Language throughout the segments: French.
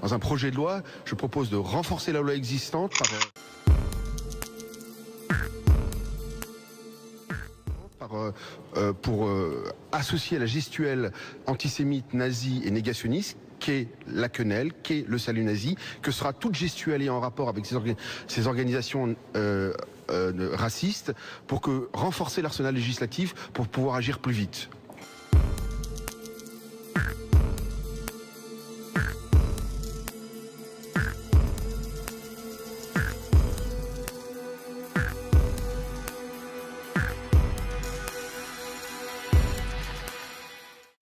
Dans un projet de loi, je propose de renforcer la loi existante pour associer la gestuelle antisémite, nazie et négationniste qu'est la quenelle, qu'est le salut nazi, que sera toute gestuelle ayant rapport avec ces organisations racistes, pour renforcer l'arsenal législatif pour pouvoir agir plus vite.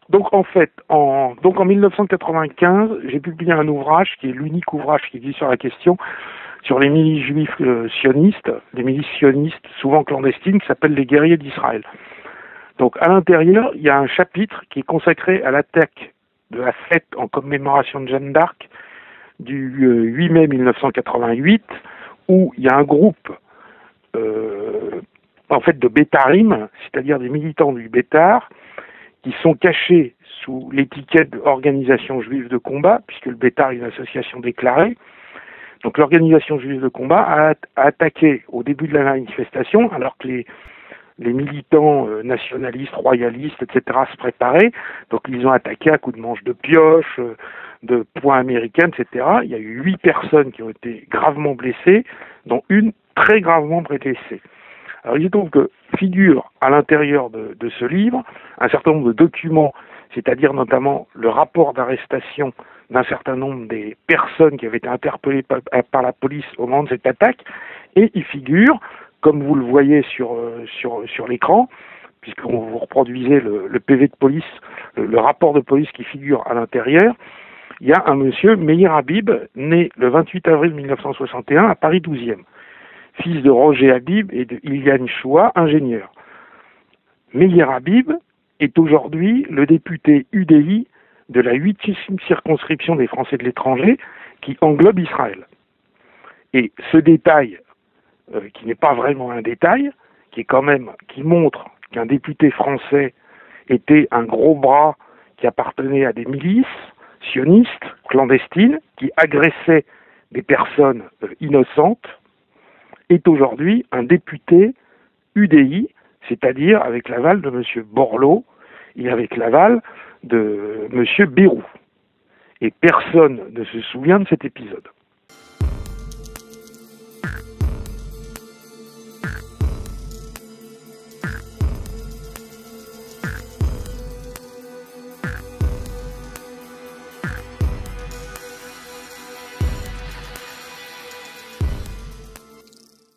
Donc en fait, en 1995, j'ai publié un ouvrage qui est l'unique ouvrage qui existe sur la question, sur les milices juives sionistes, des milices sionistes souvent clandestines, qui s'appellent les guerriers d'Israël. Donc à l'intérieur, il y a un chapitre qui est consacré à l'attaque de la fête en commémoration de Jeanne d'Arc du 8 mai 1988, où il y a un groupe de bétarim, c'est-à-dire des militants du Bétar, qui sont cachés sous l'étiquette d'organisation juive de combat, puisque le Bétar est une association déclarée. Donc l'organisation juive de combat a attaqué au début de la manifestation, alors que les militants nationalistes, royalistes, etc. se préparaient. Donc ils ont attaqué à coups de manche de pioche, de poings américains, etc. Il y a eu 8 personnes qui ont été gravement blessées, dont une très gravement blessée. Alors il trouve que figure à l'intérieur de ce livre un certain nombre de documents, c'est-à-dire notamment le rapport d'arrestation d'un certain nombre des personnes qui avaient été interpellées par la police au moment de cette attaque, et il figure, comme vous le voyez sur l'écran, puisqu'on vous reproduisez le PV de police, le rapport de police qui figure à l'intérieur, il y a un monsieur, Meir Habib, né le 28 avril 1961 à Paris 12e. Fils de Roger Habib et de Iliane Choua, ingénieur. Meir Habib est aujourd'hui le député UDI de la 8e circonscription des Français de l'étranger qui englobe Israël. Et ce détail, qui n'est pas vraiment un détail, qui montre qu'un député français était un gros bras qui appartenait à des milices sionistes, clandestines, qui agressaient des personnes innocentes, est aujourd'hui un député UDI, c'est-à-dire avec l'aval de M. Borloo et avec l'aval de M. Bayrou. Et personne ne se souvient de cet épisode.